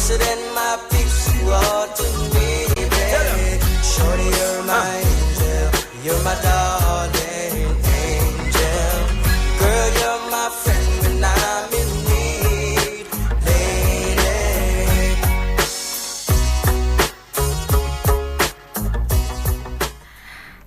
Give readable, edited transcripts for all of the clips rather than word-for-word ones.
closer than my peace. You are to me, baby. Shorty, you're my angel. You're my darling angel. Girl, you're my friend when I'm in need, lady.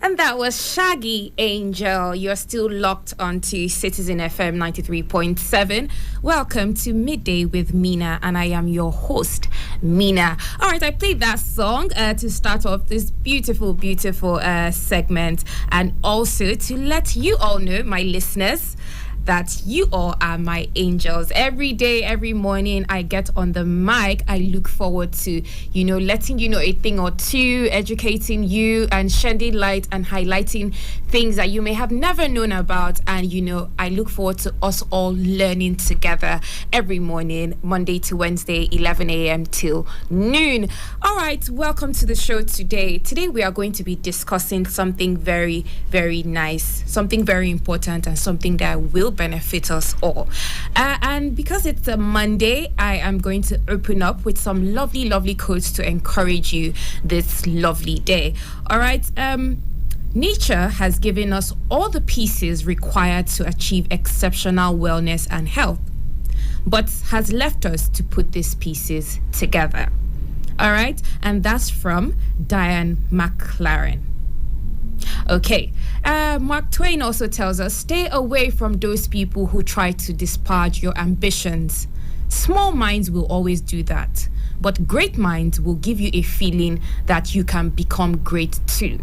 And that was Shaggy Angel. You're still locked onto Citizen FM 93.7. Welcome to Midday with Mena, and I am your host, Mena. All right, I played that song to start off this beautiful, beautiful segment, and also to let you all know, my listeners, that you all are my angels. Every day, every morning I get on the mic, I look forward to, letting you know a thing or two, educating you and shedding light and highlighting things that you may have never known about. And, I look forward to us all learning together every morning, Monday to Wednesday, 11 a.m. till noon. All right, welcome to the show today. Today we are going to be discussing something very, very nice, something very important, and something that will benefit us all. And because it's a Monday, I am going to open up with some lovely, lovely quotes to encourage you this lovely day. All right. Nature has given us all the pieces required to achieve exceptional wellness and health, but has left us to put these pieces together. All right. And that's from Diane McLaren. Okay, Mark Twain also tells us, stay away from those people who try to disparage your ambitions. Small minds will always do that, but great minds will give you a feeling that you can become great too.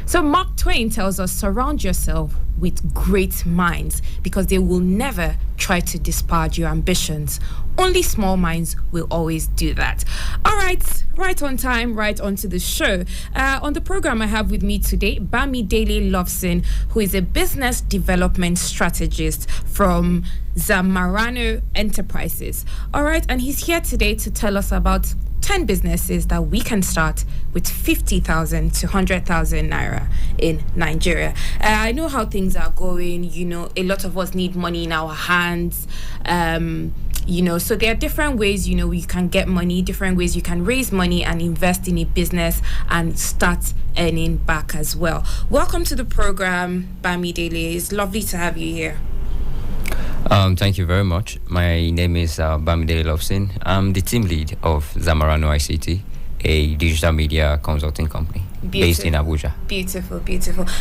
So Mark Twain tells us, surround yourself with great minds because they will never try to disparage your ambitions. Only small minds will always do that. All right on time, right onto the show. On the program, I have with me today Bamidele Loveson, who is a business development strategist from Zamarano Enterprises. All right, and he's here today to tell us about 10 businesses that we can start with 50,000 to 100,000 naira in Nigeria. I know how things are going. A lot of us need money in our hands. So there are different ways, you can get money, different ways you can raise money and invest in a business and start earning back as well. Welcome to the program, Bamidele. It's lovely to have you here. Thank you very much. My name is Bamidele Loveson. I'm the team lead of Zamarano ICT, a digital media consulting company based in Abuja. Beautiful.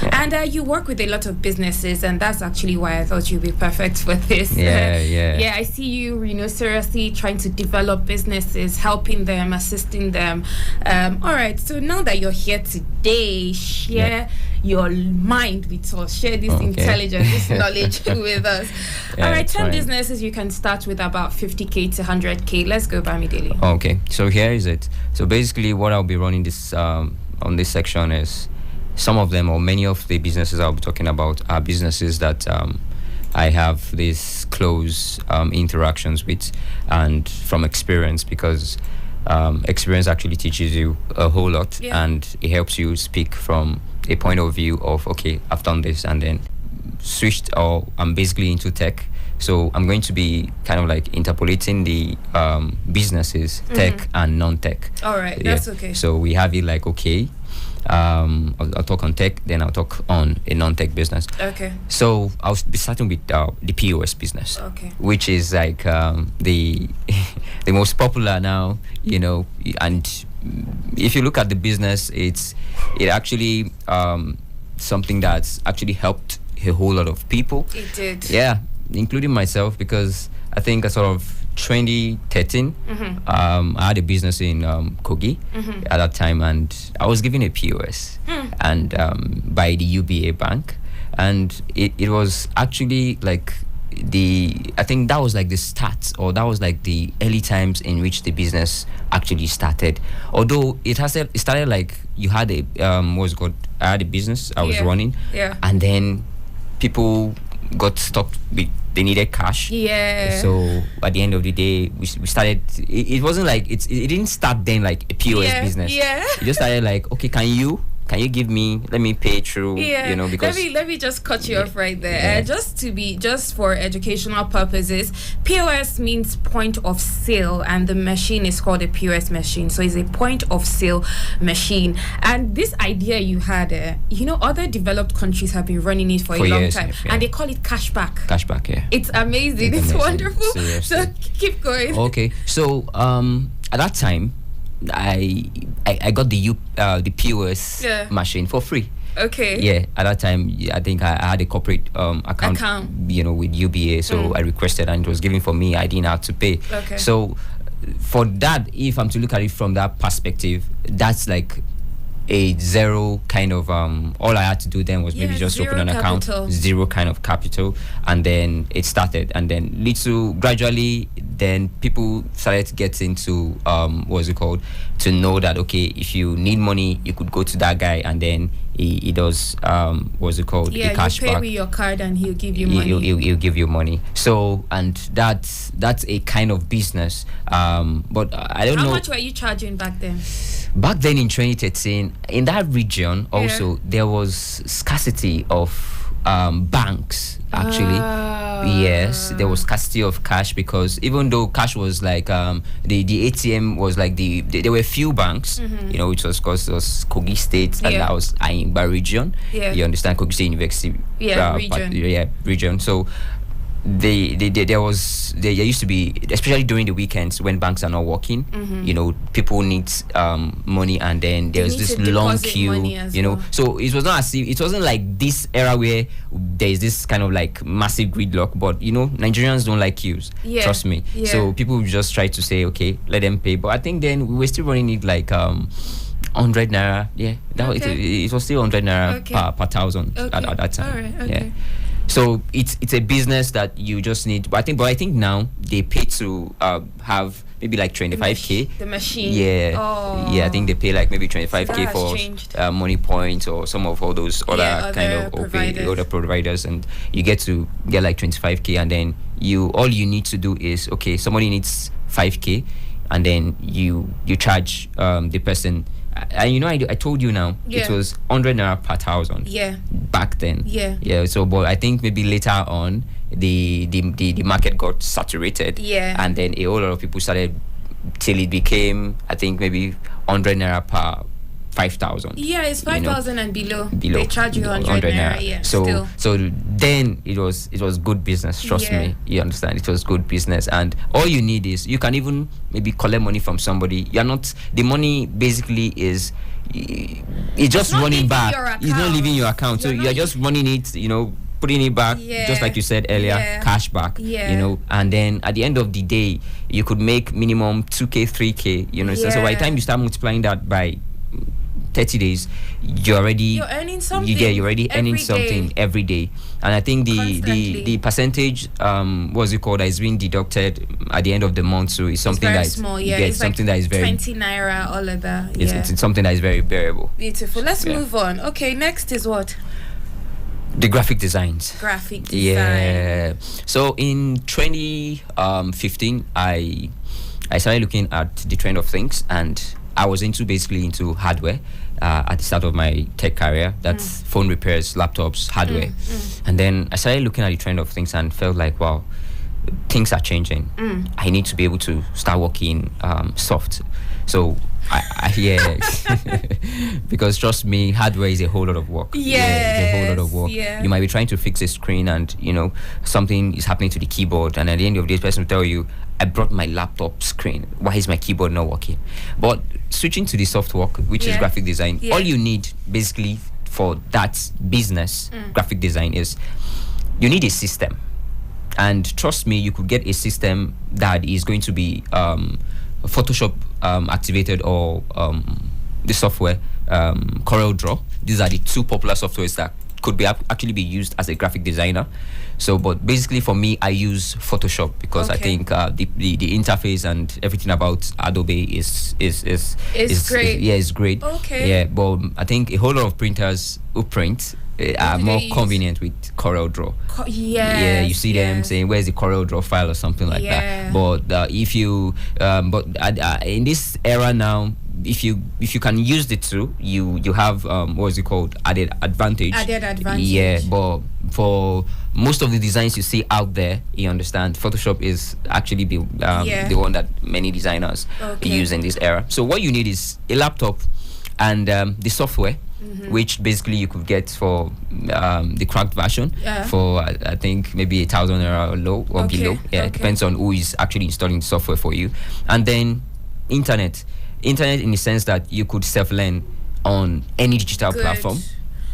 Yeah. And you work with a lot of businesses, and that's actually why I thought you'd be perfect for this. Yeah, I see you, seriously trying to develop businesses, helping them, assisting them. All right, so now that you're here today, share your mind with us, share this intelligence, this knowledge with us. All right, 10 businesses you can start with about 50K to 100K. Let's go, Bamidele. Okay, so here is it. So basically what I'll be running this on this section is some of them, or many of the businesses I'll be talking about, are businesses that I have these close interactions with, and from experience, because experience actually teaches you a whole lot, and it helps you speak from a point of view of, okay, I've done this and then switched, or I'm basically into tech. So I'm going to be kind of like interpolating the businesses, tech and non-tech. All right, that's okay. So we have it like, okay, I'll talk on tech, then I'll talk on a non-tech business. Okay. So I'll be starting with the POS business, which is like the the most popular now, and if you look at the business, it actually something that's actually helped a whole lot of people. It did. Yeah, including myself, because I think sort of 2013, I had a business in Kogi at that time, and I was given a POS and by the UBA bank, and it was actually like I think that was like the start, or that was like the early times in which the business actually started. Although it started like you had a I had a business I was running, and then people got stuck with, they needed cash. So at the end of the day, we started. It wasn't like it didn't start then like a POS business. It just started like, okay, can you can you give me, let me pay through, because let me just cut you off right there. Just for educational purposes, POS means point of sale, and the machine is called a POS machine. So it's a point of sale machine. And this idea you had, other developed countries have been running it for a long years, time, and they call it cashback. Cashback, yeah. It's amazing. It's wonderful. Seriously. So keep going. Okay, so at that time, I got the POS machine for free. Okay. Yeah, at that time, I think I had a corporate account, with UBA. So I requested, and it was given for me. I didn't have to pay. Okay. So for that, if I'm to look at it from that perspective, that's like a zero kind of all I had to do then was maybe just open an account, zero kind of capital, and then it started, and then little gradually then people started to get into what's it called, to know that okay, if you need money you could go to that guy, and then he does what's it called, the cash back. You pay with your card and he'll give you money. He'll give you money. So, and that's a kind of business, but I don't know. How much were you charging back then? Back then in 2013, in that region also, there was scarcity of banks, actually. Yes, there was scarcity of cash, because even though cash was like the ATM was like there were few banks, which was, of course, was Kogi State, and that was Ayimba region. You understand, Kogi State University. Region. So there used to be, especially during the weekends when banks are not working, people need money, and then there's this long queue, so it was not as if, it wasn't like this era where there's this kind of like massive gridlock, but Nigerians don't like queues, trust me. So people just try to say, okay, let them pay, but I think then we were still running it like 100 naira. It was still 100 naira per thousand at that time. All right, So it's a business that you just need. But I think now they pay to have maybe like 25k. The machine. Yeah, I think they pay like maybe 25k for money points or some of all those other kind of other providers, and you get to get like 25k, and then all you need to do is, okay, somebody needs 5k, and then you charge the person. And I told you now, it was 100 naira per thousand. Back then. So, but I think maybe later on, the market got saturated. And then a whole lot of people started, till it became, I think, maybe 100 naira per 5,000. It's 5,000 and below. They charge you 100 naira. So then it was good business. Trust me, you understand. It was good business, and all you need is, you can even maybe collect money from somebody. You're not, the money basically is, it's just running back. It's not leaving your account. So you're just running it. Putting it back, just like you said earlier, cash back. And then at the end of the day, you could make minimum 2k, 3k. So by the time you start multiplying that by 30 days, you're earning something. You're already earning something every day. And I think the percentage, what's it called, that is being deducted at the end of the month, so it's something that's small. It's something like that is very 20 naira, all of that. It's something that is very bearable. Beautiful. Let's move on. Okay, next is what? The graphic designs. Graphic design. So in 2015, I started looking at the trend of things, and I was basically into hardware at the start of my tech career. That's phone repairs, laptops, hardware. And then I started looking at the trend of things and felt like, wow, things are changing. I need to be able to start working soft. So because trust me, hardware is a whole lot of work. It's a whole lot of work. You might be trying to fix a screen, and something is happening to the keyboard, and at the end of the day, the person will tell you, I brought my laptop screen, why is my keyboard not working? But switching to the soft work, which is graphic design, all you need basically for that business, graphic design, is you need a system. And trust me, you could get a system that is going to be Photoshop activated, or the software CorelDRAW. These are the two popular softwares that could be actually be used as a graphic designer. So, but basically for me, I use Photoshop because I think the interface and everything about Adobe is great. It's great. But I think a whole lot of printers who print are more convenient with CorelDRAW. You see them saying, where's the CorelDRAW file or something like that. But if you in this era now, if you can use the tool, you have what is it called, added advantage. Yeah, but for most of the designs you see out there, you understand, Photoshop is actually the one that many designers use in this era. So what you need is a laptop and the software, which basically you could get for the cracked version for I think maybe 1,000 or low or below. Yeah, it depends on who is actually installing the software for you. And then internet in the sense that you could self-learn on any digital platform.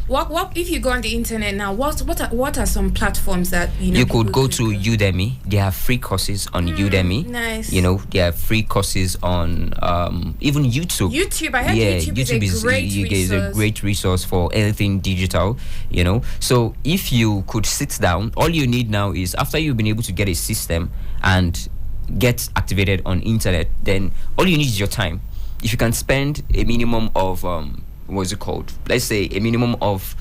What if you go on the internet now? What are some platforms that you could go to? Udemy. They have free courses on Udemy. Nice. They have free courses on even YouTube. I heard YouTube is a great resource for anything digital. So if you could sit down, all you need now is, after you've been able to get a system and get activated on internet, then all you need is your time. If you can spend a minimum of what's it called? Let's say a minimum of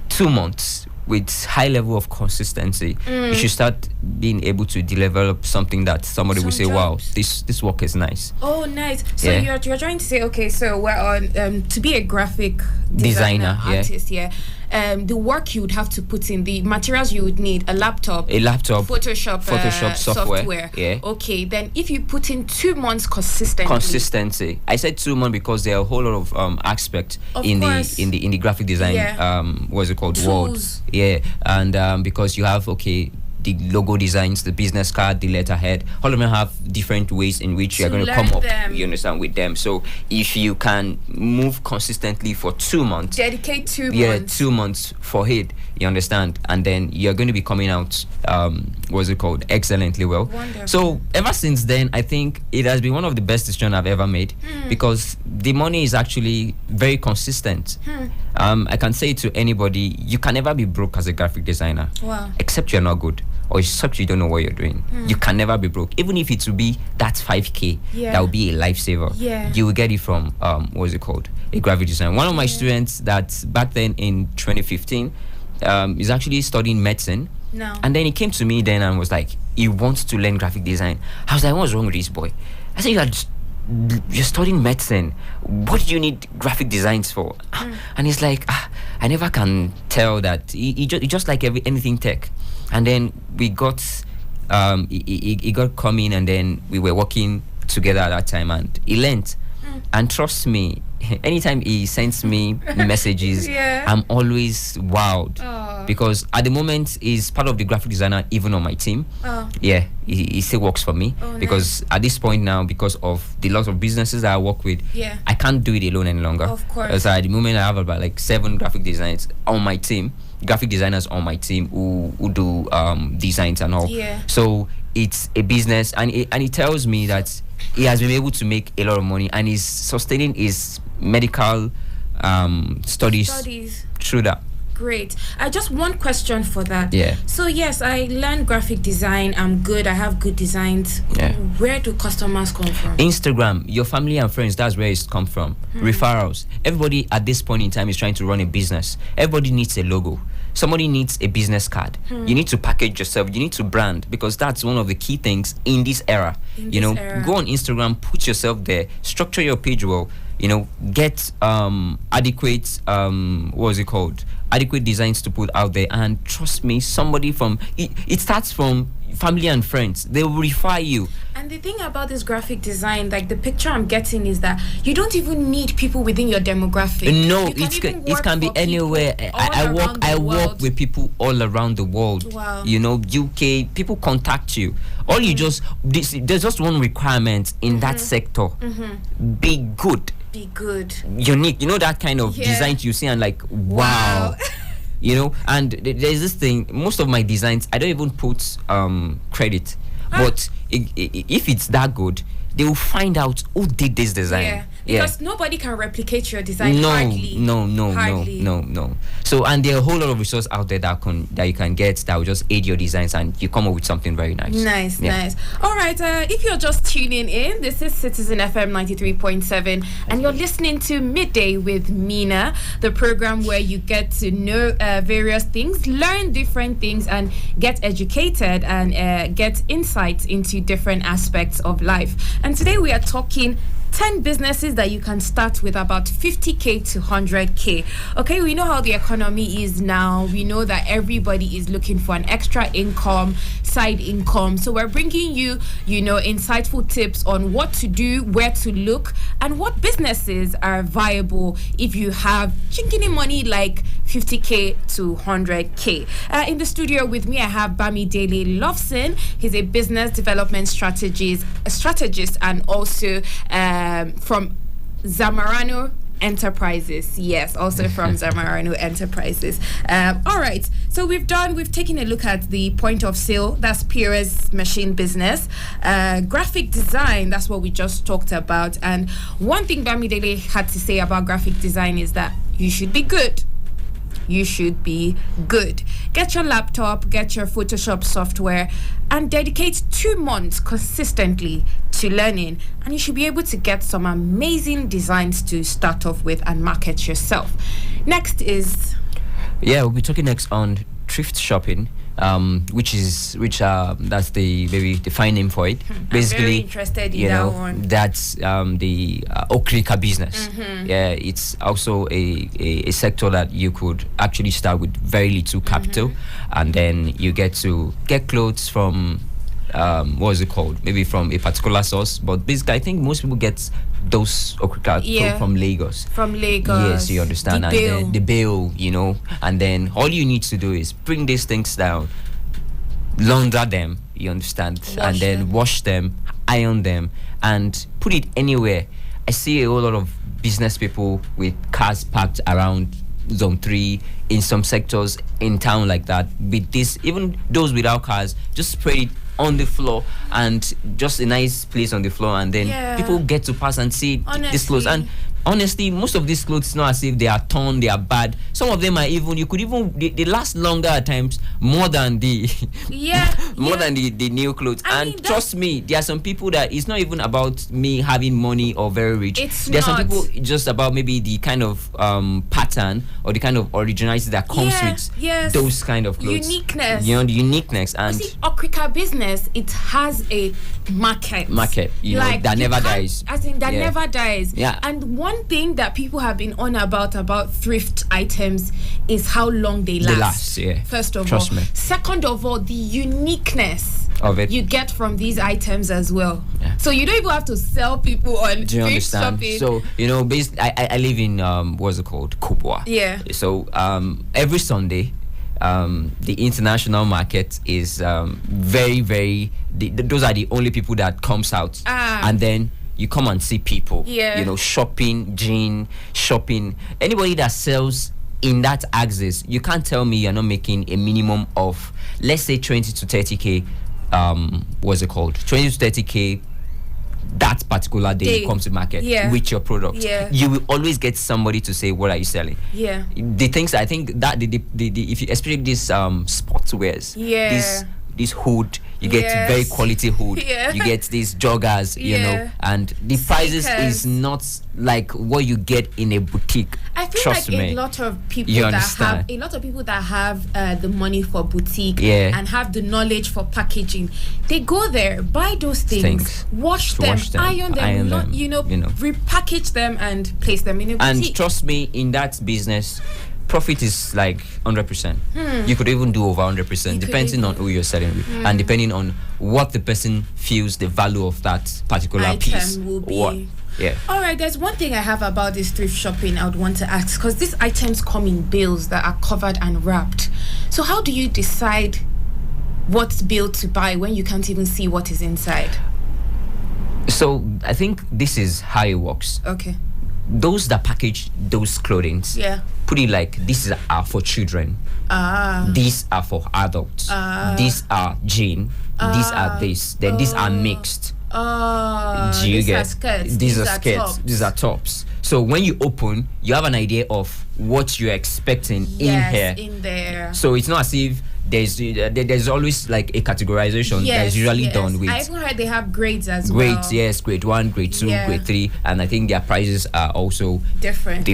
2 months with high level of consistency, you should start being able to develop something that somebody will say, wow, this work is nice. Oh, nice. So you're trying to say, okay, so we're on to be a graphic designer artist, the work you would have to put in, the materials you would need, a laptop, Photoshop software. Yeah. Okay, then if you put in 2 months consistency. I said 2 months because there are a whole lot of aspects in the graphic design what's it called, world. Yeah, and because you have the logo designs, the business card, the letterhead, all of them have different ways in which you're going to come up, you understand, with them. So if you can move consistently for 2 months, dedicate 2 months. Yeah, 2 months for it, you understand, and then you're going to be coming out, what's it called, excellently well. Wonderful. So ever since then, I think it has been one of the best decisions I've ever made, because the money is actually very consistent. I can say to anybody, you can never be broke as a graphic designer. Wow. Except you're not good, or except you don't know what you're doing. You can never be broke. Even if it will be that 5K, that will be a lifesaver. You will get it from what's it called, a graphic design. One of my students that back then in 2015 is actually studying medicine. No. And then he came to me then and was like, he wants to learn graphic design. I was like, what's wrong with this boy? I said, you're studying medicine. What do you need graphic designs for? And he's like, I never can tell that. He just like anything tech. And then we got he got coming, and then we were working together at that time, and he learned. And trust me, anytime he sends me messages, I'm always wowed, because at the moment he's part of the graphic designer even on my team. He still works for me, because at this point now, because of the lot of businesses that I work with, I can't do it alone any longer. Of course. Because at the moment I have about like 7 graphic designers on my team who do designs and all. So it's a business, and he tells me that he has been able to make a lot of money, and he's sustaining his medical studies through that. Great. I just one question for that. Yeah. So yes, I learned graphic design. I'm good. I have good designs. Yeah. Where do customers come from? Instagram, your family and friends. That's where it's come from. Referrals. Everybody at this point in time is trying to run a business. Everybody needs a logo. Somebody needs a business card. You need to package yourself. You need to brand, because that's one of the key things in this era. Go on Instagram, put yourself there, structure your page well. Get adequate adequate designs to put out there, and trust me, somebody from it starts from family and friends. They will refer you. And the thing about this graphic design, like the picture I'm getting, is that you don't even need people within your demographic. No, it can be anywhere. I work with people all around the world. Wow. UK, people contact you. All you there's just one requirement in that sector. Be good. Be good. Unique. That kind of design you see and like, wow. And there's this thing, most of my designs, I don't even put credit. But if it's that good, they will find out who did this design. Because nobody can replicate your design. Hardly. No. So, and there are a whole lot of resources out there that you can get that will just aid your designs, and you come up with something very nice. Nice. All right. If you're just tuning in, this is Citizen FM 93.7, and you're listening to Midday with Mena, the program where you get to know various things, learn different things, and get educated and get insights into different aspects of life. And today we are talking 10 businesses that you can start with about 50K to 100K. Okay, we know how the economy is now. We know that everybody is looking for an extra income, side income. So we're bringing you, insightful tips on what to do, where to look, and what businesses are viable if you have chinkini money like 50K to 100K. In the studio with me, I have Bamidele Loveson. He's a business development strategist and also from Zamarano Enterprises. Yes, also from Zamarano Enterprises. All right, so we've taken a look at the point of sale, that's POS machine business, graphic design, that's what we just talked about. And one thing Bamidele had to say about graphic design is that you should be good. You should be good. Get your laptop, get your Photoshop software, and dedicate 2 months consistently to learning, and you should be able to get some amazing designs to start off with and market yourself. Next is... Yeah, we'll be talking next on thrift shopping, which that's the fine name for it. Basically, I'm very interested in that one. That's the Okrika business. Yeah, it's also a sector that you could actually start with very little capital, and then you get to get clothes from what is it called? Maybe from a particular source, but basically, I think most people get those okrika from Lagos. From Lagos. Yes, you understand. Then the bill, and then all you need to do is bring these things down, launder them, you understand, and then wash them, iron them, and put it anywhere. I see a whole lot of business people with cars parked around Zone 3 in some sectors in town like that. With this, even those without cars, just spread it on the floor, and just a nice place on the floor, and then people get to pass and see these clothes. And honestly, most of these clothes, not as if they are torn, they are bad. Some of them are even, they last longer at times, more than the than the new clothes. I mean, trust me, there are some people that it's not even about me having money or very rich. There are some people just about maybe the kind of pattern or the kind of originality that comes with those kind of clothes. Uniqueness. The uniqueness. And see, Okrika business, it has a market. That never dies. I think that never dies. Yeah. And one thing that people have been on about thrift items is how long they last. First of Trust all. me. Second of all, the uniqueness of it you get from these items as well. So you don't even have to sell people on Do you thrift understand? shopping. So I live in what's it called, Kubwa. Yeah. So every Sunday, the international market is very, very. Those are the only people that comes out, and then you come and see people. Shopping, gin, shopping. Anybody that sells in that axis, you can't tell me you're not making a minimum of, let's say, 20 to 30K. What's it called? 20 to 30K. That particular day you come to market with your product, you will always get somebody to say, "What are you selling?" The things I think that the if you especially these sportswears, this hood, you get very quality hood. You get these joggers, and the prices is not like what you get in a boutique. I feel Trust like me. a lot of people that have the money for boutique and have the knowledge for packaging, they go there, buy those things, wash them, iron them, repackage them and place them in a boutique. And trust me, in that business, profit is like 100%. You could even do over 100%, depending on who you're selling with, and depending on what the person feels the value of that particular item piece will be. Yeah. All right, there's one thing I have about this thrift shopping I would want to ask, because these items come in bales that are covered and wrapped. So how do you decide what bill to buy when you can't even see what is inside? So I think this is how it works. Okay. Those that package those clothings, put it like, this are for children, these are for adults, these are jean, these are this, then these are mixed. Do you get? These are skirts. These are tops. So when you open, you have an idea of what you're expecting in here. In there. So it's not as if there's always like a categorization that is usually done with. I even heard they have grades as grades, well. yes, grade 1, grade 2, grade 3, and I think their prices are also different.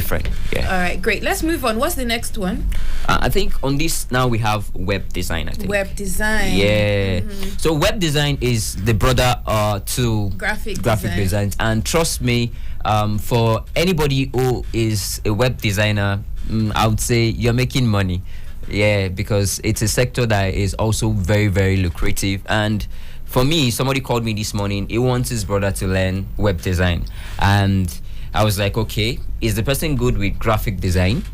Yeah. All right, great. Let's move on. What's the next one? I think on this now we have web design. I think web design. Yeah. So web design is the brother to graphic designs, and trust me, for anybody who is a web designer, I would say you're making money. Yeah, because it's a sector that is also very, very lucrative. And for me, somebody called me this morning. He wants his brother to learn web design, and I was like, okay, is the person good with graphic design?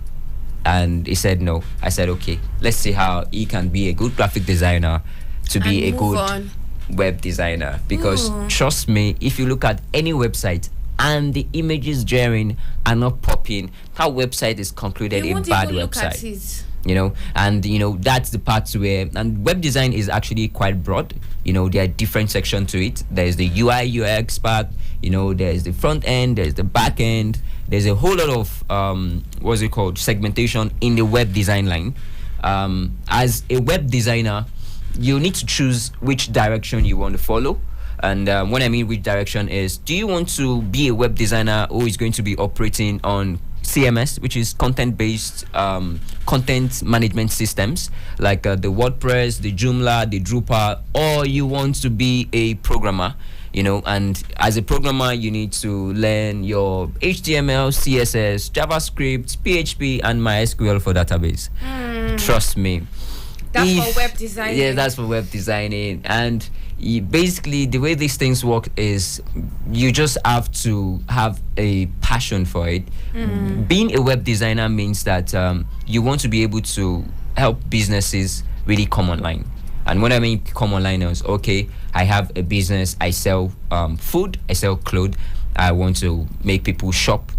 And he said no. I said, okay, let's see how he can be a good graphic designer to be a good web designer. Because trust me, if you look at any website and the images jarring are not popping, that website is concluded a bad website. And that's the part where, and web design is actually quite broad. There are different sections to it. There's the UI UX part, there's the front end, there's the back end, there's a whole lot of segmentation in the web design line. As a web designer, you need to choose which direction you want to follow. And what I mean which direction is, do you want to be a web designer who is going to be operating on CMS, which is content-based content management systems like the WordPress, the Joomla, the Drupal, or you want to be a programmer, and as a programmer you need to learn your HTML, CSS, JavaScript, PHP, and MySQL for database. Trust me. That's for web designing. Yeah, that's for web designing. And basically, the way these things work is you just have to have a passion for it. Being a web designer means that you want to be able to help businesses really come online. And when I mean come online is, okay, I have a business, I sell food, I sell clothes, I want to make people shop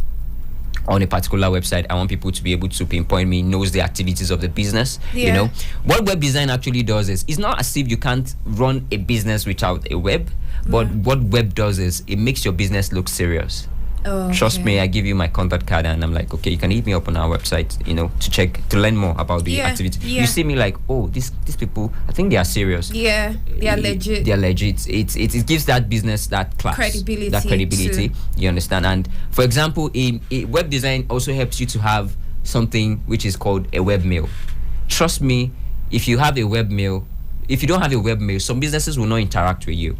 on a particular website. I want people to be able to pinpoint me, knows the activities of the business. What web design actually does is, it's not as if you can't run a business without a web, but what web does is it makes your business look serious. Trust me, I give you my contact card and I'm like, okay, you can hit me up on our website, to learn more about the activity. You see me like, oh, these people, I think they are serious. Yeah, they are legit. They are legit. It gives that business that class, credibility. You understand? And for example, web design also helps you to have something which is called a webmail. Trust me, if you have a webmail, if you don't have a webmail, some businesses will not interact with you.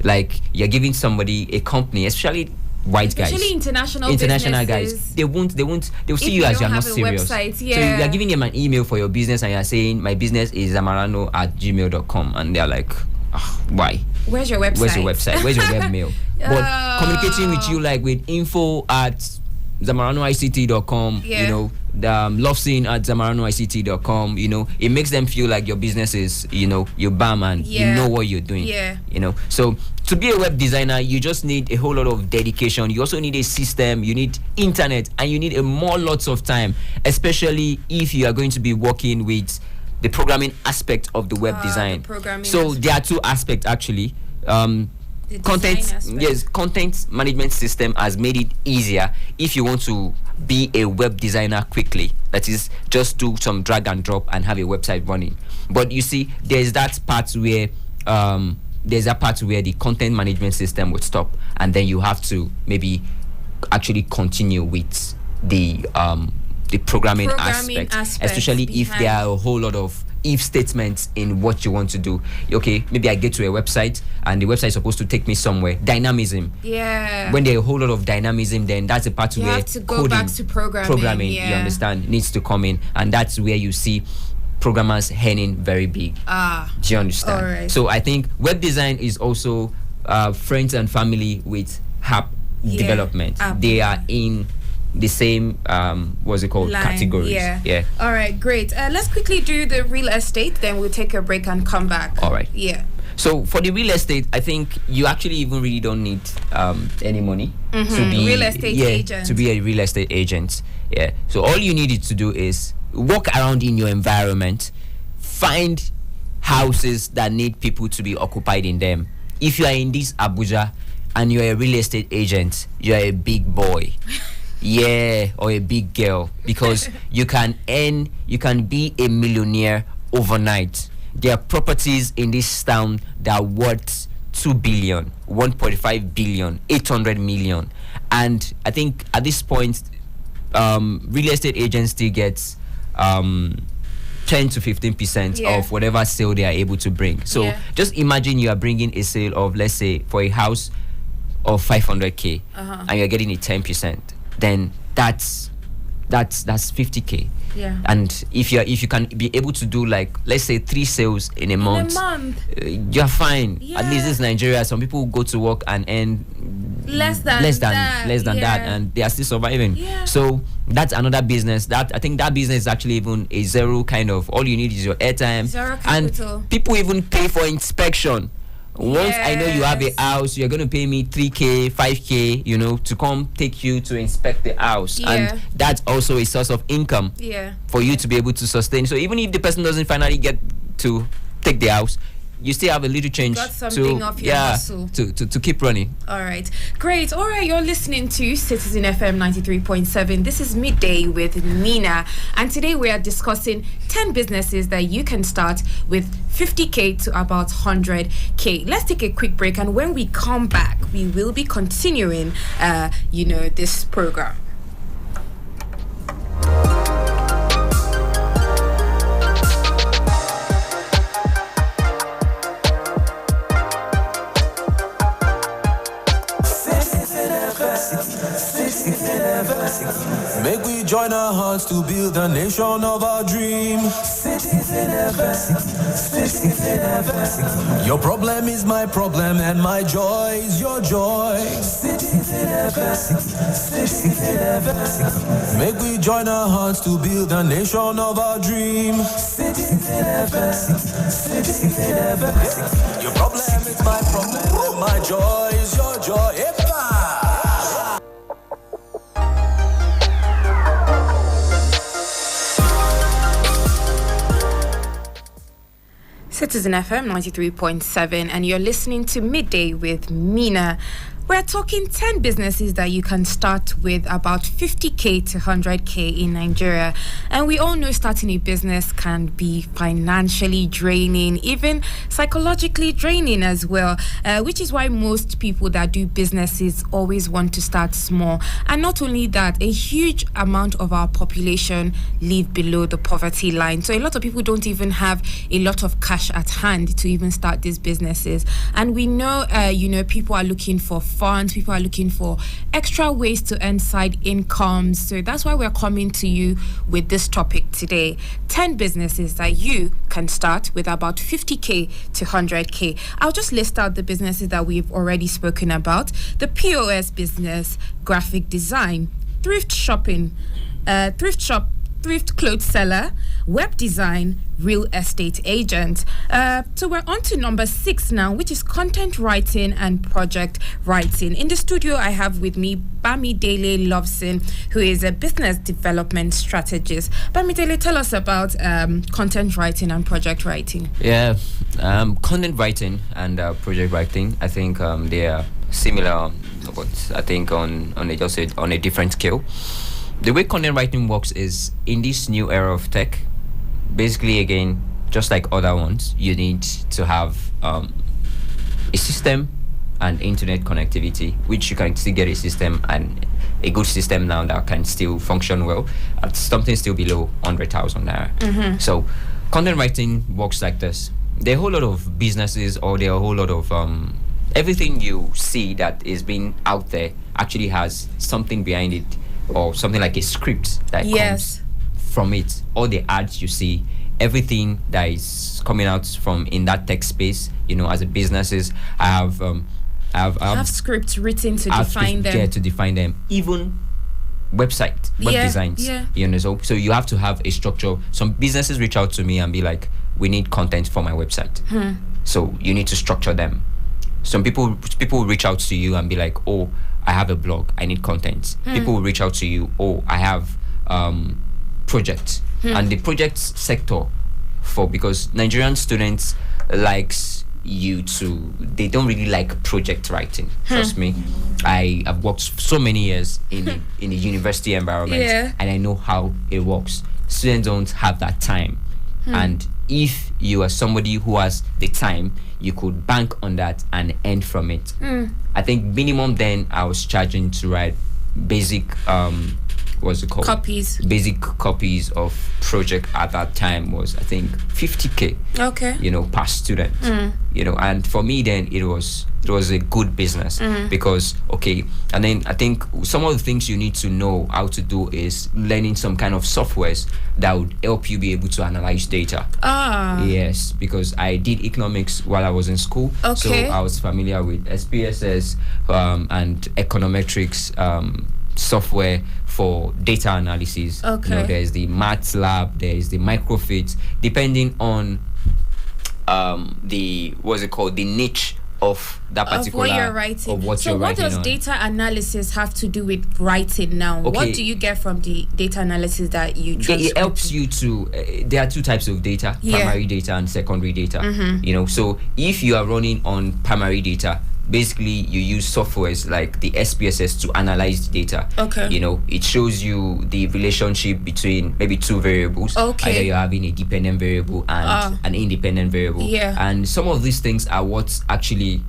Like you're giving somebody a company, especially white guys, international guys, they'll see you as you're not serious. So you're giving them an email for your business and you're saying, my business is zamarano@gmail.com, and they're like, why? Where's your website? Where's your webmail? But communicating with you like with info@zamaranoict.com, lovescene@zamaranoict.com, it makes them feel like your business is, you're bam and you know what you're doing. So to be a web designer, you just need a whole lot of dedication. You also need a system, you need internet, and you need lots of time, especially if you are going to be working with the programming aspect of the web design. So there are two aspects actually. Content management system has made it easier if you want to be a web designer quickly. That is, just do some drag and drop and have a website running. But you see, there's that part where the content management system would stop, and then you have to maybe actually continue with the programming aspect, especially if there are a whole lot of if statements in what you want to do. Okay, maybe I get to a website and the website is supposed to take me somewhere. Dynamism. When there are a whole lot of dynamism, then that's the part where have to go back to programming. You understand, needs to come in, and that's where you see programmers earning very big. Do you understand? Right. So I think web design is also friends and family with app development. They are in the same categories. All right, great. Let's quickly do the real estate, then we'll take a break and come back. All right. So for the real estate, I think you actually even really don't need any money to be real estate agent. To be a real estate agent. So all you needed to do is walk around in your environment, find houses that need people to be occupied in them. If you are in this Abuja and you're a real estate agent, you're a big boy. Or a big girl, because you can be a millionaire overnight. There are properties in this town that are worth 2 billion, 1.5 billion, 800 million. And I think at this point, real estate agents still get 10 to 15% of whatever sale they are able to bring. So just imagine you are bringing a sale of, let's say, for a house of 500k, and you're getting a 10%. Then that's 50k. Yeah. And if you can be able to do, like, let's say 3 sales in a month, you're fine. Yeah. At least this is Nigeria. Some people go to work and earn less than that, and they are still surviving. Yeah. So that's another business. That I think that business is actually even a zero kind of. All you need is your airtime, and people even pay for inspection. Once I know you have a house, you're going to pay me 3k, 5k, to come take you to inspect the house. And that's also a source of income for you to be able to sustain. So even if the person doesn't finally get to take the house, you still have a little change to keep running. All right, great. All right, you're listening to Citizen FM 93.7. This is Midday with Mena, and today we are discussing 10 businesses that you can start with 50k to about 100k. Let's take a quick break, and when we come back, we will be continuing this program. Make we join our hearts to build a nation of our dream. Citizen FM. Your problem is my problem, and my joy is your joy. Citizen FM. Make we join our hearts to build a nation of our dream. Citizen FM. Your problem is my problem, and my joy is your joy. Citizen FM 93.7, and you're listening to Midday with Mena. We're talking 10 businesses that you can start with about 50k to 100k in Nigeria. And we all know starting a business can be financially draining, even psychologically draining as well, which is why most people that do businesses always want to start small. And not only that, a huge amount of our population live below the poverty line. So a lot of people don't even have a lot of cash at hand to even start these businesses. And we know, people are looking for funds, people are looking for extra ways to earn side incomes. So that's why we're coming to you with this topic today. 10 businesses that you can start with about 50k to 100k. I'll just list out the businesses that we've already spoken about. The POS business, graphic design, thrift shopping, thrift clothes seller, web design, real estate agent. So we're on to number 6 now, which is content writing and project writing. In the studio, I have with me Bamidele Loveson, who is a business development strategist. Bamidele, tell us about content writing and project writing. Yeah, content writing and project writing, I think they are similar, but I think on a different scale. The way content writing works is, in this new era of tech, basically, again, just like other ones, you need to have a system and internet connectivity, which you can still get a system and a good system now that can still function well at something still below 100,000 naira. Mm-hmm. So content writing works like this. There are a whole lot of businesses, or there are a whole lot of everything you see that is being out there actually has something behind it, or something like a script that comes from it. All the ads you see, everything that is coming out from in that tech space, as a businesses, I have scripts written to define them. Yeah, to define them. Even web designs. Yeah. So you have to have a structure. Some businesses reach out to me and be like, we need content for my website. So you need to structure them. Some people reach out to you and be like, oh, I have a blog, I need content. People will reach out to you, oh, I have projects. And the project sector, because Nigerian students likes they don't really like project writing. Trust me. I have worked so many years in the university environment, and I know how it works. Students don't have that time. And if you are somebody who has the time, you could bank on that and earn from it. I think minimum then I was charging to write basic what's it called? Copies. Basic copies of project at that time was, I think, 50K. Okay. Per student. And for me then it was a good business because and then I think some of the things you need to know how to do is learning some kind of softwares that would help you be able to analyze data. Yes, because I did economics while I was in school. So I was familiar with SPSS and econometrics software for data analysis. There's the MATLAB, there is the microfit, depending on the niche of that particular of what you're writing. Of what so you're what writing does on. Data analysis have to do with writing now? What do you get from the data analysis that you transcribe? It helps you to there are two types of data, primary data and secondary data. So if you are running on primary data, basically you use softwares like the SPSS to analyze the data. It shows you the relationship between maybe two variables. Either you're having a dependent variable and an independent variable. And some of these things are what actually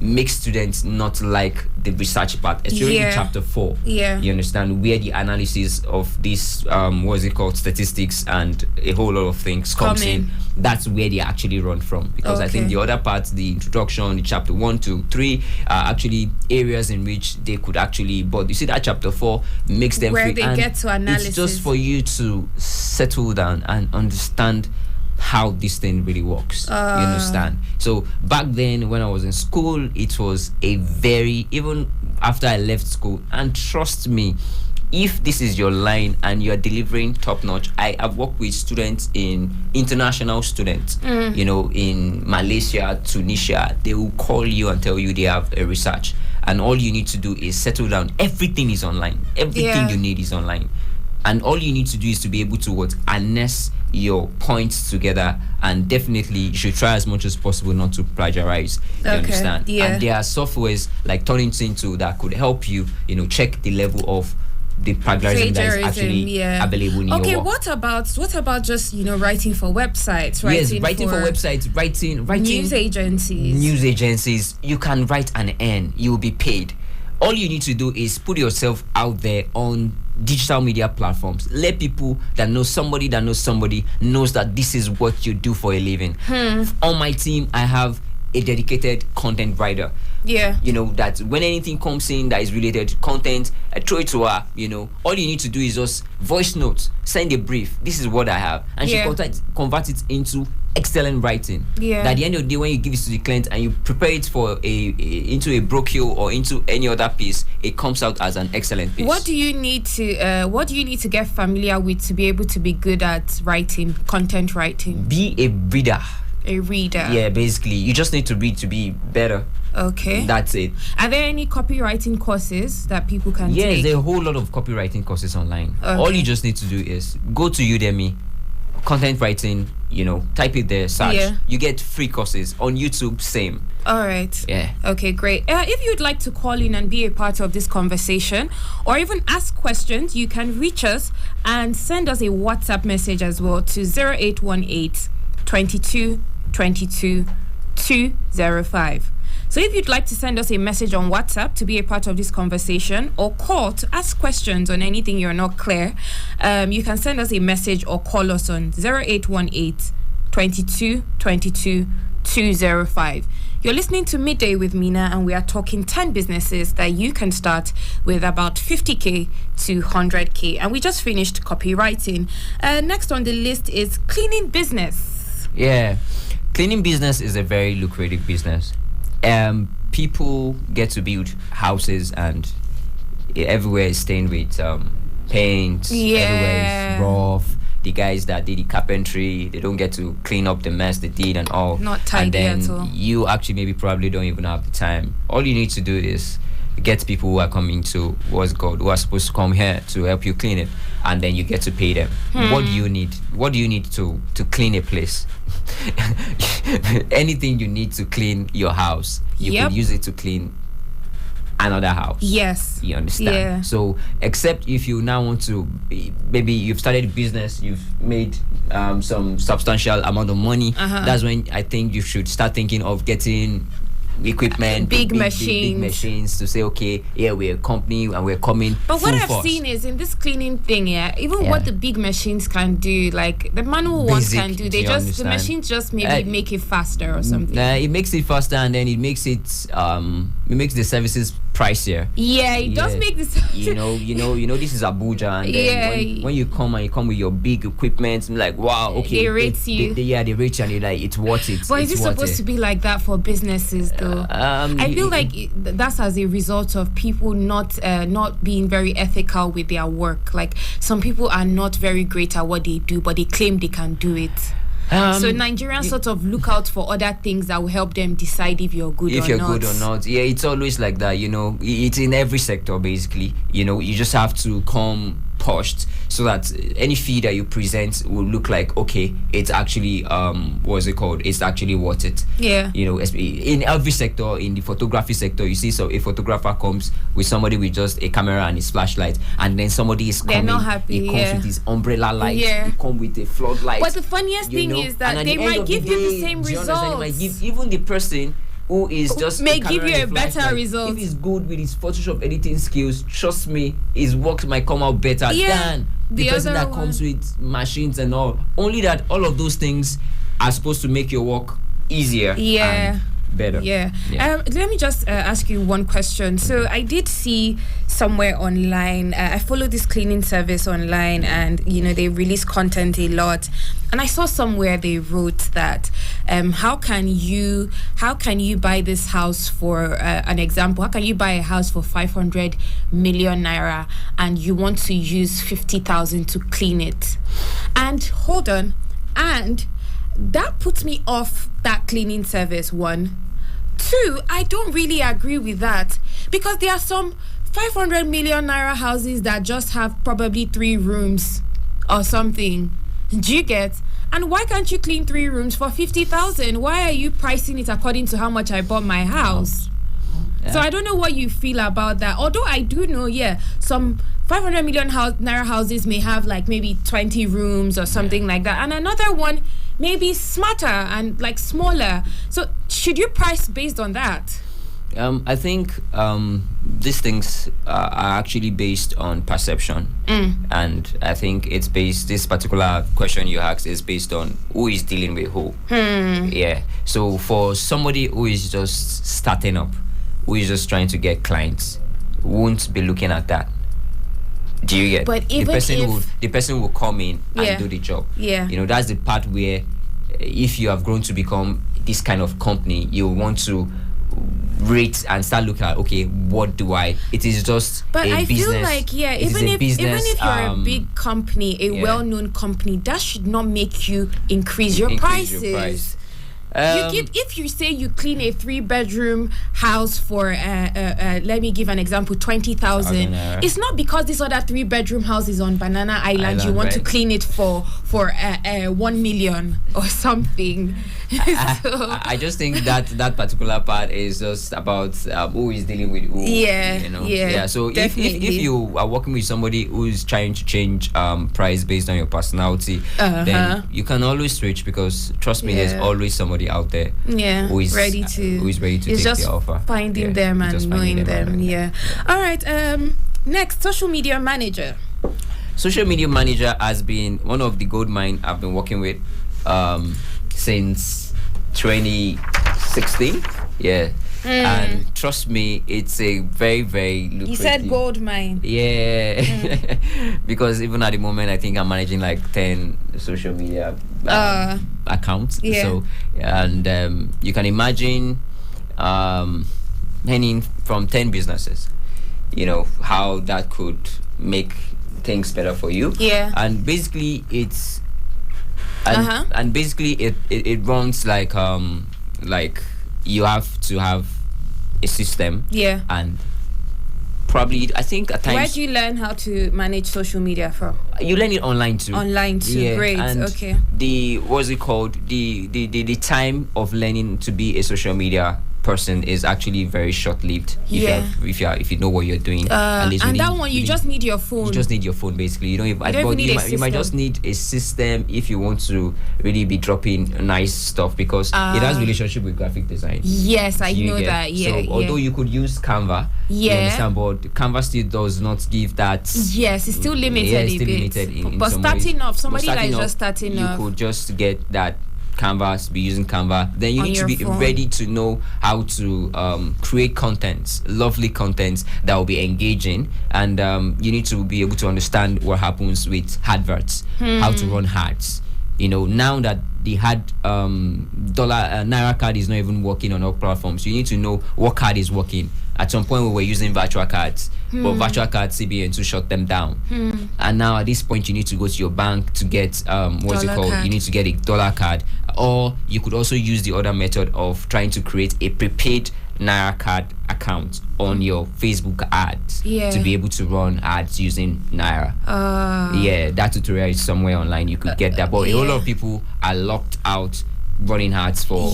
makes students not like the research part, especially in chapter 4. You understand, where the analysis of this statistics and a whole lot of things comes in. That's where they actually run from, because I think the other parts, the introduction, the chapter 1 to 3 are actually areas in which they could actually, but you see that chapter 4 makes them where free, they and get to analysis. it's just for you to settle down and understand how this thing really works. You understand? So back then when I was in school, it was a very, even after I left school, and trust me, if this is your line and you're delivering top notch, I have worked with students, international students, in Malaysia, Tunisia. They will call you and tell you they have a research, and all you need to do is settle down. Everything is online. Everything you need is online. And all you need to do is to be able to harness your points together, and definitely you should try as much as possible not to plagiarize. You understand? And there are softwares like Turnitin that could help you, check the level of the plagiarism that is actually available in your work. What about just writing for websites? Writing for websites, writing news agencies. You can write and earn. You will be paid. All you need to do is put yourself out there on digital media platforms. Let people that know somebody knows that this is what you do for a living. On my team, I have a dedicated content writer. That when anything comes in that is related to content, I throw it to her. All you need to do is just voice notes, send a brief. This is what I have, and she converts it into excellent writing. At the end of the day, when you give it to the client and you prepare it for into a brochure or into any other piece, it comes out as an excellent piece. What do you need to get familiar with to be able to be good at writing, content writing? Be a reader. Basically you just need to read to be better. That's it. Are there any copywriting courses that people can take? Yes, there are a whole lot of copywriting courses online. All you just need to do is go to Udemy, content writing, type it there, search. You get free courses on YouTube, same. All right. Okay, great. If you'd like to call in and be a part of this conversation or even ask questions, you can reach us and send us a WhatsApp message as well to 0818 22 22 205. So if you'd like to send us a message on WhatsApp to be a part of this conversation, or call to ask questions on anything you're not clear, you can send us a message or call us on 0818 22 22 205. You're listening to Midday with Mena, and we are talking 10 businesses that you can start with about 50K to 100K. And we just finished copywriting. Next on the list is cleaning business. Cleaning business is a very lucrative business. People get to build houses, and everywhere is stained with paint. Everywhere is rough. The guys that did the carpentry, they don't get to clean up the mess they did and all. Not tidy and then at all. You actually probably don't even have the time. All you need to do is get people who are coming to who are supposed to come here to help you clean it, and then you get to pay them. What do you need? What do you need to clean a place? Anything you need to clean your house, you could use it to clean another house. Yes. You understand? Yeah. So except if you now want to maybe you've started a business, you've made some substantial amount of money, that's when I think you should start thinking of getting equipment, big big machines. machines to say, okay, yeah, we're a company and we're coming. But what full I've force. seen is in this cleaning thing, even what the big machines can do, like the manual ones Basic, can do, do they you the understand? machines just maybe make it faster or something. It makes it faster, and then it makes it makes the services pricier. Yeah, it does make this. You know, this is Abuja, and then when you come with your big equipment, I'm like, wow, okay, they rate you. They rate you, and you're like, it's worth it. But is it supposed to be like that for businesses, though? I feel like that's as a result of people not being very ethical with their work. Like some people are not very great at what they do, but they claim they can do it. So Nigerians sort of look out for other things that will help them decide if you're good or not. Yeah, it's always like that. It's in every sector basically. You just have to come pushed so that any fee that you present will look like, okay, it's actually what's it called? It's actually worth it. Yeah. In every sector, in the photography sector, you see, so a photographer comes with somebody with just a camera and his flashlight, and then somebody is coming. They're not happy. He comes with his umbrella light. Yeah. He comes with a floodlight. But the funniest thing is that they might give you the same results. They might give even the person who is just may give you a better result. If he's good with his Photoshop editing skills, trust me, his work might come out better than the person that comes with machines and all. Only that all of those things are supposed to make your work easier and better. Let me just ask you one question. So I did see somewhere online, I follow this cleaning service online, and they release content a lot, and I saw somewhere they wrote that how can you buy this house for an example, how can you buy a house for 500 million naira and you want to use 50,000 to clean it? And hold on, and that puts me off that cleaning service. 1, 2, I don't really agree with that, because there are some 500 million naira houses that just have probably 3 rooms or something. Do you get? And why can't you clean 3 rooms for 50,000? Why are you pricing it according to how much I bought my house? So I don't know what you feel about that. Although I do know, some 500 million naira houses may have like maybe 20 rooms or something like that, and another one maybe smarter and like smaller. So should you price based on that? I think these things are actually based on perception, and I think it's based. This particular question you asked is based on who is dealing with who. Yeah. So for somebody who is just starting up, who is just trying to get clients, won't be looking at that. Do you get? But even the person will come in and do the job. Yeah. That's the part where if you have grown to become this kind of company, you want to rate and start looking at, okay, what do I? It is just but a I business. feel like even if you're a big company, a well-known company, that should not make you increase your prices. If you say you clean a 3-bedroom house for let me give an example, 20,000, it's not because this other 3-bedroom house is on Banana Island you want to clean it for 1 million or something. I just think that particular part is just about who is dealing with who. So if you are working with somebody who is trying to change price based on your personality, then you can always switch, because trust me, there's always somebody out there who is ready to take the offer. Finding them and knowing them. All right. Next, social media manager. Social media manager has been one of the gold mine I've been working with since 2016. And trust me, it's a very, very lucrative. You said gold mine. Because even at the moment, I think I'm managing like 10 social media accounts. So, and you can imagine earning from 10 businesses, how that could make things better for you. And basically it's and basically it runs like you have to have a system. And probably, I think at times. Where do you learn how to manage social media from? You learn it online too. Great. And okay. The what's it called? The time of learning to be a social media person is actually very short-lived if you know what you're doing. And it's really, that one you just need your phone. You just need your phone basically. You don't even you might just need a system if you want to really be dropping nice stuff, because it has relationship with graphic design. Yes, I know that. So although you could use Canva, you understand, but Canva still does not give that. Yes, it's still limited. Yeah, it's still limited in but some starting ways. off, somebody that is just starting off, you could just get that Canvas, be using Canva. Then you need to be ready to know how to create contents, lovely contents that will be engaging, and you need to be able to understand what happens with adverts, how to run ads. Now that the Naira card is not even working on all platforms, you need to know what card is working. At some point, we were using virtual cards, but virtual cards, CBN to shut them down. And now at this point, you need to go to your bank to get what's it called? You need to get a dollar card, or you could also use the other method of trying to create a prepaid Naira card account on your Facebook ads to be able to run ads using Naira. That tutorial is somewhere online. You could get that, but a whole lot of people are locked out running ads for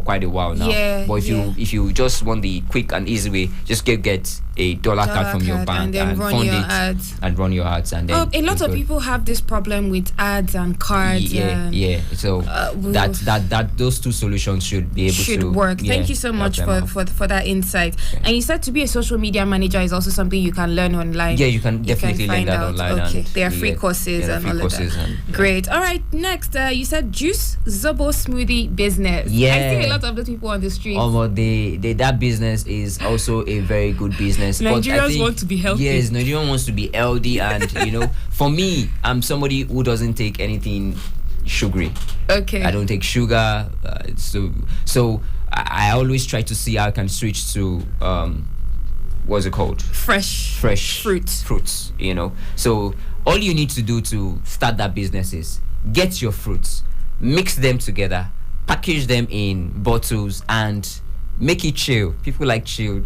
quite a while now. But if you just want the quick and easy way, just get a dollar card from your bank and fund it and run your ads. And then a lot of people have this problem with ads and cards. So that those two solutions should be able to work. Thank you so much for that insight. And you said to be a social media manager is also something you can learn online. You can definitely learn that online. Okay, there are free courses and all of that. Great. All right, next you said juice zobo smoothie business. I see a lot of those people on the street. That business is also a very good business. Nigerians want to be healthy. Yes, Nigerian wants to be healthy, and for me, I'm somebody who doesn't take anything sugary. Okay. I don't take sugar, so I always try to see how I can switch to what's it called? Fresh fruits. So all you need to do to start that business is get your fruits, mix them together, package them in bottles, and make it chill. People like chilled.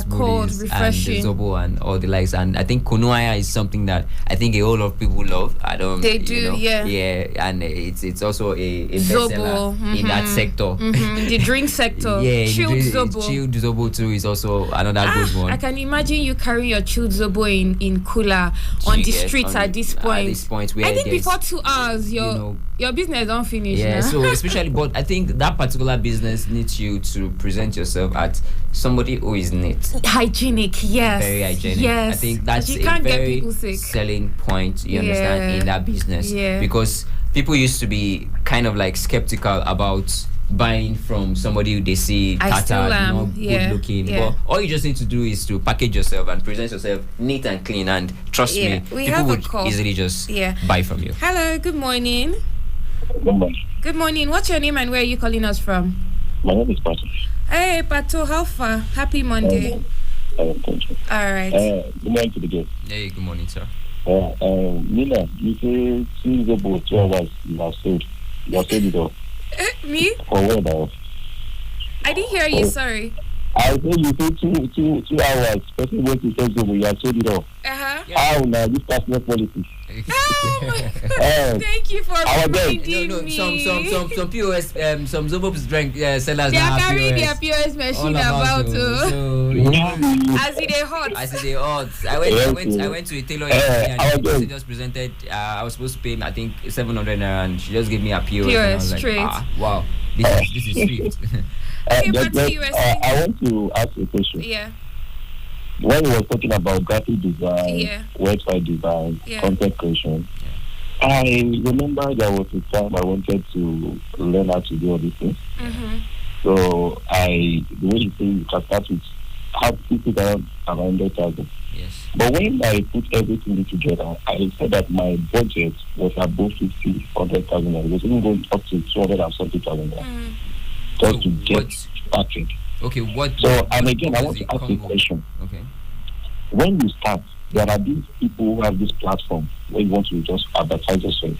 Cold, refreshing. And Zobo and all the likes. And I think Konoaya is something that I think a whole lot of people love. They do. And it's also a bestseller in that sector. The drink sector. Chilled Zobo. Chilled Zobo too is also another good one. I can imagine you carrying your chilled Zobo in cooler on the streets at this point. I think before 2 hours, your business don't finish. So especially, but I think that particular business needs you to present yourself as somebody who is neat, hygienic. Very hygienic. I think that's a very selling point, you understand, in that business, because people used to be kind of like skeptical about buying from somebody who they see tattered, not good looking. But all you just need to do is to package yourself and present yourself neat and clean, and trust me, people would easily just buy from you. Hello, good morning. Good morning. Good morning. What's your name and where are you calling us from? My name is Pato. Hey, Pato, how far? Happy Monday. Thank you. All right. Good morning to the guest. Hey, good morning, sir. Mena, you say 2 about 2 hours you have sold. You have sold it all. Me? For what about? I didn't hear you, sorry. I say you say 2 hours. Person went to sell Zobo, you have sold it all. How now? This personal policy. Thank you for reminding me. Some POS, some Zobo sellers. They are carrying their POS machine about to. As it is hot. I went to a tailor and she just presented. I was supposed to pay, I think, 700 naira, and she just gave me a POS. And I was like, straight. Wow, this is sweet. Okay, but I want to ask a question. When we were talking about graphic design, website design, content creation, I remember there was a time I wanted to learn how to do all these things. So the way you say you can start with have 50,000 and 100,000. Yes. But when I put everything together, I said that my budget was above 50, 100,000. It was even going up to 200 and something thousand. Just to get started. Okay, what? So, and again, I want to ask a question. Okay. When you start, there are these people who have this platform where you want to just advertise yourself.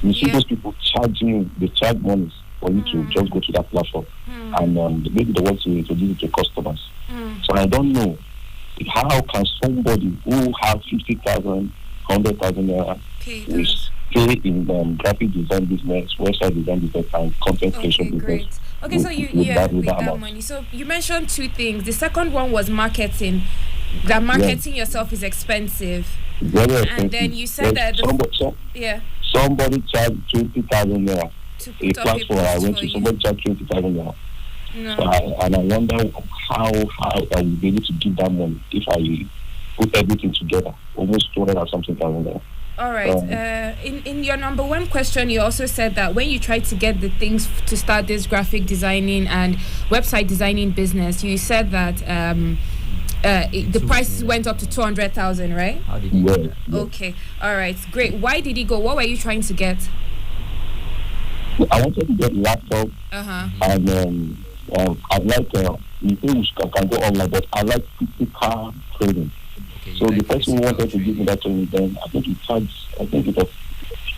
You see those people charging, they charge money for you to just go to that platform. And maybe they want to introduce it to customers. So I don't know, how can somebody who has 50,000, 100,000 naira stay in graphic design business, website design business, and content creation business? Okay, so with that money. So you mentioned two things. The second one was marketing. That marketing yourself is expensive. Very expensive. And then you said that somebody charged 20,000 naira. A platform I went to, somebody charged 20,000 naira. No. So I wonder how I will be able to give that money if I put everything together, almost 200 or something thousand naira. All right. In your number one question, you also said that when you tried to get the things to start this graphic designing and website designing business, you said that the prices went up to 200,000, right? How did you do that? Okay. All right. Great. Why did it go? What were you trying to get? I wanted to get a laptop, and I'd like you think I can go online, but I like physical training. Okay, so the person who wanted to give me that training, then I think it was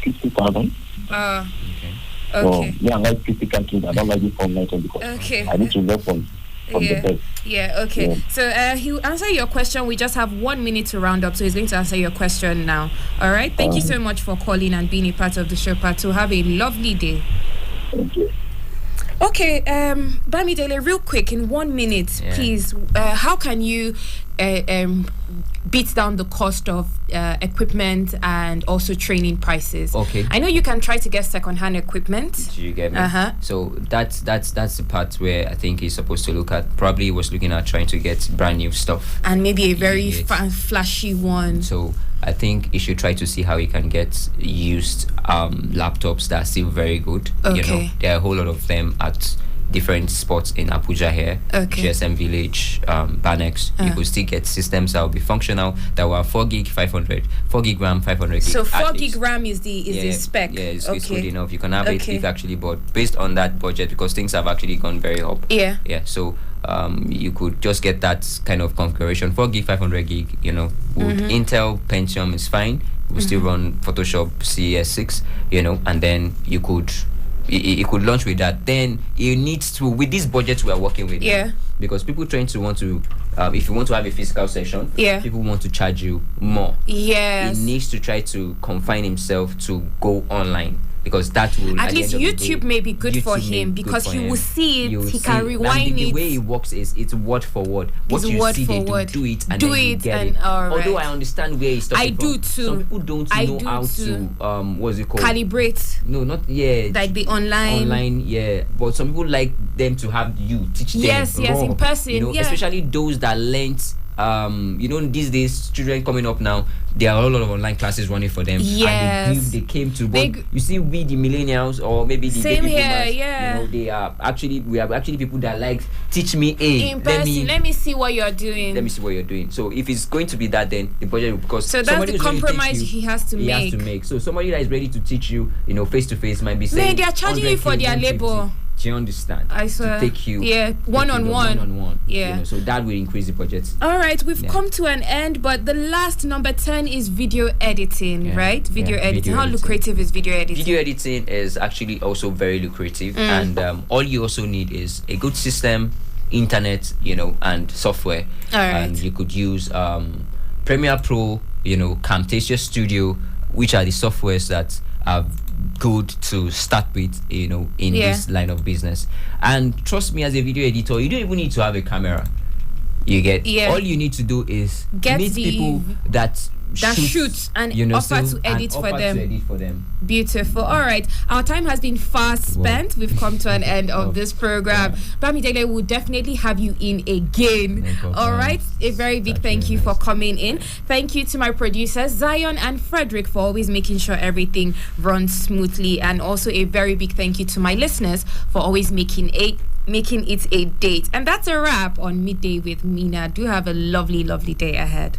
50,000. Okay. So yeah, I like physical training. I don't like it online because I need to learn from the best. Yeah, okay. Yeah. So he'll answer your question. We just have 1 minute to round up, so he's going to answer your question now. All right. Thank you so much for calling and being a part of the show, Pato. Have a lovely day. Thank you. Okay, Bamidele, real quick, in 1 minute, please. How can you beat down the cost of equipment and also training prices? Okay. I know you can try to get second-hand equipment. Do you get me? So that's the part where I think he's supposed to look at. Probably he was looking at trying to get brand new stuff. And maybe a very flashy one. So I think he should try to see how he can get used laptops that are still very good. Okay. You know, there are a whole lot of them at different spots in Abuja here. Okay. GSM Village, Banex. You could still get systems that will be functional that were 4 gig 500, 4 gig RAM 500 gig. So 4 gig RAM is the spec. Yeah, it's good enough. You can have it if actually bought based on that budget because things have actually gone very up. Yeah. So you could just get that kind of configuration. 4 gig 500 gig, you know, with Intel Pentium is fine. We still run Photoshop CS6, you know, and then you could launch with that. Then it needs to, with this budget we are working with, because people want to if you want to have a physical session, people want to charge you more. Yes, he needs to try to confine himself to go online, because that will at least YouTube may be good for him because he will see it. He can rewind it. The way it works is it's word for word. What you see, they do it, and then you get it. Although I understand where he's starting from. I do too. Some people don't know how to what's it called? Calibrate. No, not like the online. But some people like them to have you teach them. Yes, in person. You know, especially those that learnt. You know, these days, children coming up now, there are a lot of online classes running for them. Yes. And they came to, but you see, we the millennials or maybe the baby boomers, you know, we are actually people that like teach me in person. Let me see what you're doing. So if it's going to be that, then the budget will, because so that's the compromise he has to make. So somebody that is ready to teach you, you know, face to face might be saying, they are charging you for their labor. Do you understand? I swear. To take you one-on-one. Yeah. You know, so that will increase the budget. All right, we've come to an end, but the last number 10 is video editing, right? Video editing. How lucrative is video editing? Video editing is actually also very lucrative, and all you also need is a good system, internet, you know, and software. All right. And you could use Premiere Pro, you know, Camtasia Studio, which are the softwares that are good to start with, you know, in this line of business. And trust me, as a video editor, you don't even need to have a camera. You get all you need to do is meet people that shoots and offer to edit for them. Beautiful. All right, our time has been fast spent. We've come to an end of this program. Bamidele will definitely have you in again. All right, a very big thank you for coming in. Thank you to my producers Zion and Frederick for always making sure everything runs smoothly, and also a very big thank you to my listeners for always making it a date. And that's a wrap on Midday with Mena. Do have a lovely day ahead.